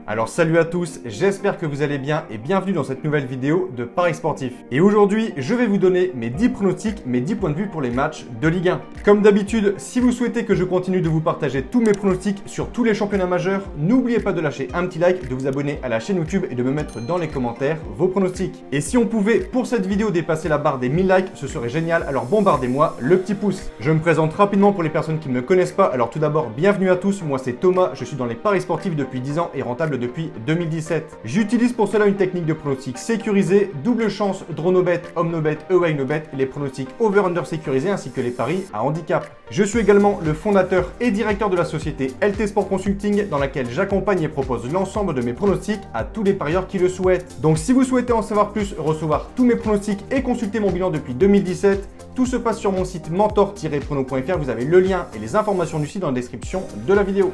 Alors salut à tous, j'espère que vous allez bien et bienvenue dans cette nouvelle vidéo de Paris Sportif. Et aujourd'hui, je vais vous donner mes 10 pronostics, mes 10 points de vue pour les matchs de Ligue 1. Comme d'habitude, si vous souhaitez que je continue de vous partager tous mes pronostics sur tous les championnats majeurs, n'oubliez pas de lâcher un petit like, de vous abonner à la chaîne YouTube et de me mettre dans les commentaires vos pronostics. Et si on pouvait pour cette vidéo dépasser la barre des 1000 likes, ce serait génial, alors bombardez-moi le petit pouce. Je me présente rapidement pour les personnes qui ne me connaissent pas, alors tout d'abord, bienvenue à tous, moi c'est Thomas, je suis dans les paris sportifs depuis 10 ans et rentable depuis 2017. J'utilise pour cela une technique de pronostic sécurisé, double chance, dronobet, omnobet, ewaynobet, les pronostics over-under sécurisés ainsi que les paris à handicap. Je suis également le fondateur et directeur de la société LT Sport Consulting dans laquelle j'accompagne et propose l'ensemble de mes pronostics à tous les parieurs qui le souhaitent. Donc si vous souhaitez en savoir plus, recevoir tous mes pronostics et consulter mon bilan depuis 2017, tout se passe sur mon site mentor-prono.fr, vous avez le lien et les informations du site dans la description de la vidéo.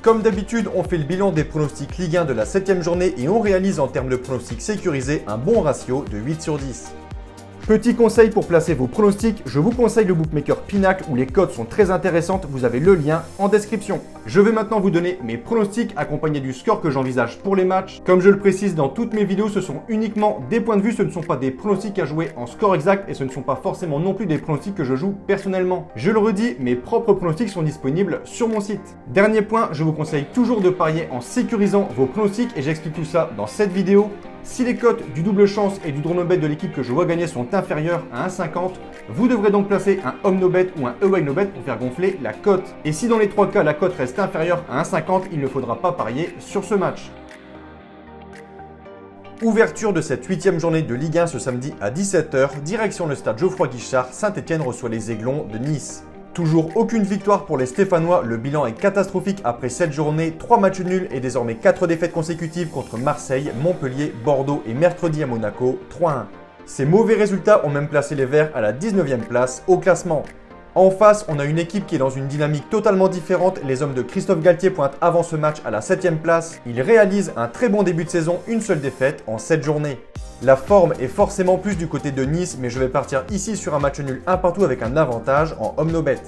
Comme d'habitude, on fait le bilan des pronostics Ligue 1 de la 7e journée et on réalise en termes de pronostics sécurisés un bon ratio de 8 sur 10. Petit conseil pour placer vos pronostics, je vous conseille le bookmaker Pinacle où les cotes sont très intéressantes, vous avez le lien en description. Je vais maintenant vous donner mes pronostics accompagnés du score que j'envisage pour les matchs. Comme je le précise dans toutes mes vidéos, ce sont uniquement des points de vue, ce ne sont pas des pronostics à jouer en score exact et ce ne sont pas forcément non plus des pronostics que je joue personnellement. Je le redis, mes propres pronostics sont disponibles sur mon site. Dernier point, je vous conseille toujours de parier en sécurisant vos pronostics et j'explique tout ça dans cette vidéo. Si les cotes du double chance et du dronobet de l'équipe que je vois gagner sont inférieures à 1,50, vous devrez donc placer un omnobet ou un ewaynobet pour faire gonfler la cote. Et si dans les trois cas la cote reste inférieure à 1,50, il ne faudra pas parier sur ce match. Ouverture de cette 8e journée de Ligue 1 ce samedi à 17 h, direction le stade Geoffroy Guichard, Saint-Étienne reçoit les Aiglons de Nice. Toujours aucune victoire pour les Stéphanois, le bilan est catastrophique après 7 journées, 3 matchs nuls et désormais 4 défaites consécutives contre Marseille, Montpellier, Bordeaux et mercredi à Monaco, 3-1. Ces mauvais résultats ont même placé les Verts à la 19e place au classement. En face, on a une équipe qui est dans une dynamique totalement différente, les hommes de Christophe Galtier pointent avant ce match à la 7e place. Ils réalisent un très bon début de saison, une seule défaite en 7 journées. La forme est forcément plus du côté de Nice, mais je vais partir ici sur un match nul 1 partout avec un avantage en omnobet.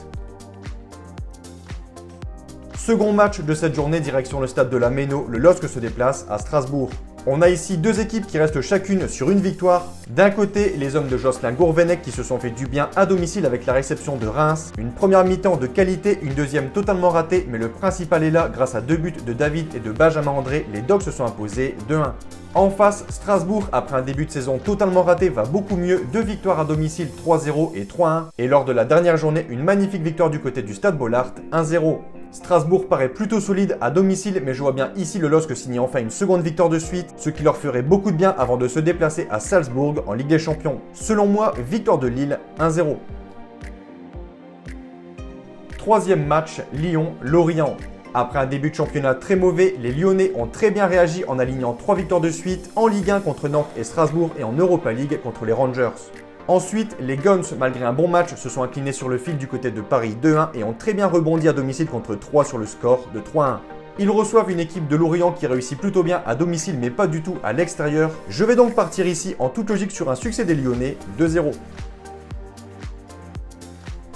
Second match de cette journée, direction le stade de la Méno, le LOSC se déplace à Strasbourg. On a ici deux équipes qui restent chacune sur une victoire. D'un côté, les hommes de Jocelyn Gourvenec qui se sont fait du bien à domicile avec la réception de Reims. Une première mi-temps de qualité, une deuxième totalement ratée, mais le principal est là grâce à 2 buts de David et de Benjamin André. Les Dogs se sont imposés 2-1. En face, Strasbourg, après un début de saison totalement raté, va beaucoup mieux. 2 victoires à domicile, 3-0 et 3-1. Et lors de la dernière journée, une magnifique victoire du côté du Stade Bollaert, 1-0. Strasbourg paraît plutôt solide à domicile, mais je vois bien ici le LOSC signer enfin une seconde victoire de suite, ce qui leur ferait beaucoup de bien avant de se déplacer à Salzbourg en Ligue des Champions. Selon moi, victoire de Lille, 1-0. Troisième match, Lyon-Lorient. Après un début de championnat très mauvais, les Lyonnais ont très bien réagi en alignant 3 victoires de suite en Ligue 1 contre Nantes et Strasbourg et en Europa League contre les Rangers. Ensuite, les Guns, malgré un bon match, se sont inclinés sur le fil du côté de Paris 2-1 et ont très bien rebondi à domicile contre 3 sur le score de 3-1. Ils reçoivent une équipe de Lorient qui réussit plutôt bien à domicile mais pas du tout à l'extérieur. Je vais donc partir ici en toute logique sur un succès des Lyonnais 2-0.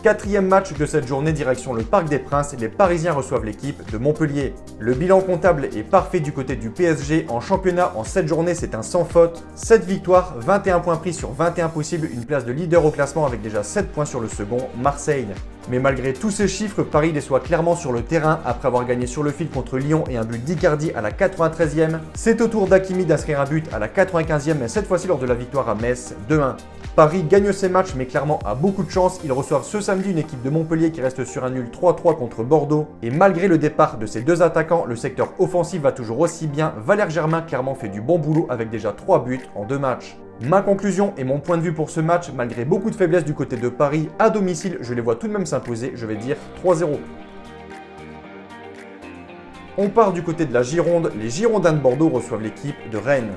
Quatrième match de cette journée, direction le Parc des Princes, les Parisiens reçoivent l'équipe de Montpellier. Le bilan comptable est parfait du côté du PSG. En championnat, en 7 journées, c'est un sans faute. 7 victoires, 21 points pris sur 21 possibles, une place de leader au classement avec déjà 7 points sur le second, Marseille. Mais malgré tous ces chiffres, Paris déçoit clairement sur le terrain après avoir gagné sur le fil contre Lyon et un but d'Icardi à la 93e. C'est au tour d'Hakimi d'inscrire un but à la 95e, mais cette fois-ci lors de la victoire à Metz, 2-1. Paris gagne ses matchs mais clairement a beaucoup de chance. Ils reçoivent ce samedi une équipe de Montpellier qui reste sur un nul 3-3 contre Bordeaux. Et malgré le départ de ces deux attaquants, le secteur offensif va toujours aussi bien. Valère Germain clairement fait du bon boulot avec déjà 3 buts en 2 matchs. Ma conclusion et mon point de vue pour ce match, malgré beaucoup de faiblesses du côté de Paris, à domicile, je les vois tout de même s'imposer, je vais dire 3-0. On part du côté de la Gironde, les Girondins de Bordeaux reçoivent l'équipe de Rennes.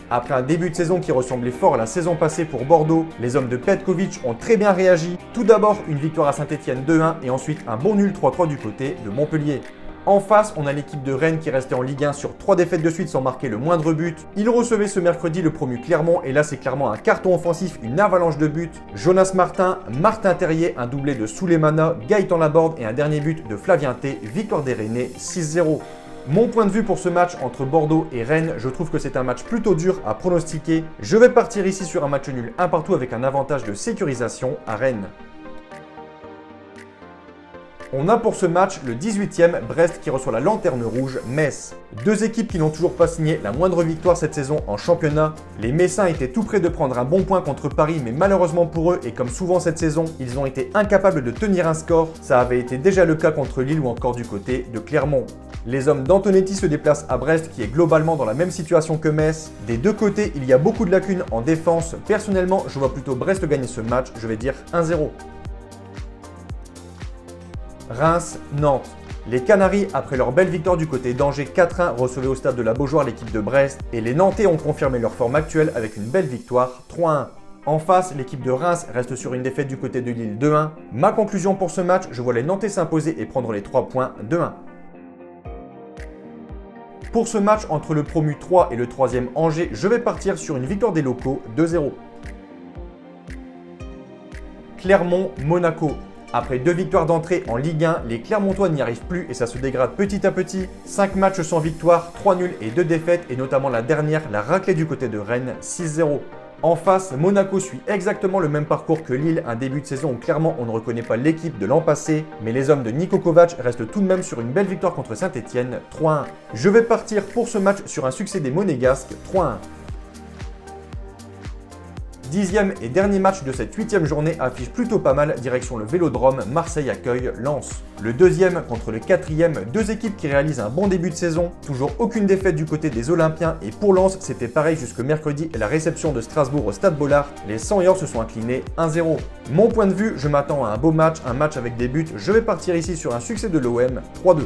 Après un début de saison qui ressemblait fort à la saison passée pour Bordeaux, les hommes de Petkovic ont très bien réagi. Tout d'abord, une victoire à Saint-Étienne 2-1 et ensuite un bon nul 3-3 du côté de Montpellier. En face, on a l'équipe de Rennes qui restait en Ligue 1 sur 3 défaites de suite sans marquer le moindre but. Ils recevaient ce mercredi le promu Clermont et là c'est clairement un carton offensif, une avalanche de buts. Jonas Martin, Martin Terrier, un doublé de Souleymana, Gaëtan Laborde et un dernier but de Flavien T, victoire des Rennais 6-0. Mon point de vue pour ce match entre Bordeaux et Rennes, je trouve que c'est un match plutôt dur à pronostiquer. Je vais partir ici sur un match nul 1 partout avec un avantage de sécurisation à Rennes. On a pour ce match le 18e Brest qui reçoit la lanterne rouge Metz. Deux équipes qui n'ont toujours pas signé la moindre victoire cette saison en championnat. Les Messins étaient tout près de prendre un bon point contre Paris, mais malheureusement pour eux, et comme souvent cette saison, ils ont été incapables de tenir un score. Ça avait été déjà le cas contre Lille ou encore du côté de Clermont. Les hommes d'Antonetti se déplacent à Brest qui est globalement dans la même situation que Metz. Des deux côtés, il y a beaucoup de lacunes en défense. Personnellement, je vois plutôt Brest gagner ce match, je vais dire 1-0. Reims-Nantes. Les Canaries, après leur belle victoire du côté d'Angers 4-1, recevaient au stade de la Beaujoire l'équipe de Brest et les Nantais ont confirmé leur forme actuelle avec une belle victoire 3-1. En face, l'équipe de Reims reste sur une défaite du côté de Lille 2-1. Ma conclusion pour ce match, je vois les Nantais s'imposer et prendre les 3 points 2-1. Pour ce match entre le promu 3 et le 3e Angers, je vais partir sur une victoire des locaux 2-0. Clermont-Monaco. Après 2 victoires d'entrée en Ligue 1, les Clermontois n'y arrivent plus et ça se dégrade petit à petit. 5 matchs sans victoire, 3 nuls et 2 défaites et notamment la dernière, la raclée du côté de Rennes, 6-0. En face, Monaco suit exactement le même parcours que Lille, un début de saison où clairement on ne reconnaît pas l'équipe de l'an passé, mais les hommes de Niko Kovac restent tout de même sur une belle victoire contre Saint-Etienne, 3-1. Je vais partir pour ce match sur un succès des Monégasques, 3-1. 10e et dernier match de cette 8e journée affiche plutôt pas mal, direction le Vélodrome, Marseille accueille Lens. Le 2e contre le 4e, deux équipes qui réalisent un bon début de saison, toujours aucune défaite du côté des Olympiens et pour Lens c'était pareil jusque mercredi et la réception de Strasbourg au Stade Bollard, les 100 se sont inclinés 1-0. Mon point de vue, je m'attends à un beau match, un match avec des buts, je vais partir ici sur un succès de l'OM, 3-2.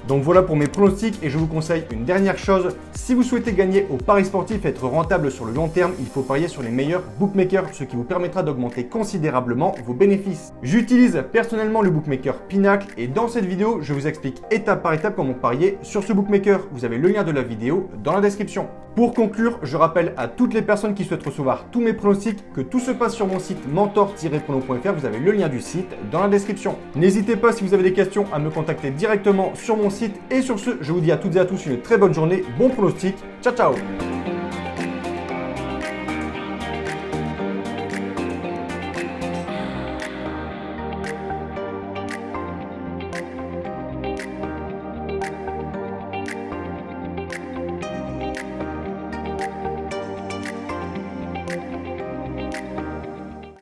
Donc voilà pour mes pronostics et je vous conseille une dernière chose. Si vous souhaitez gagner au paris sportif et être rentable sur le long terme, il faut parier sur les meilleurs bookmakers, ce qui vous permettra d'augmenter considérablement vos bénéfices. J'utilise personnellement le bookmaker Pinacle et dans cette vidéo, je vous explique étape par étape comment parier sur ce bookmaker. Vous avez le lien de la vidéo dans la description. Pour conclure, je rappelle à toutes les personnes qui souhaitent recevoir tous mes pronostics que tout se passe sur mon site mentor-prono.fr. Vous avez le lien du site dans la description. N'hésitez pas si vous avez des questions à me contacter directement sur mon site. Et sur ce, je vous dis à toutes et à tous une très bonne journée, bon pronostic, ciao ciao.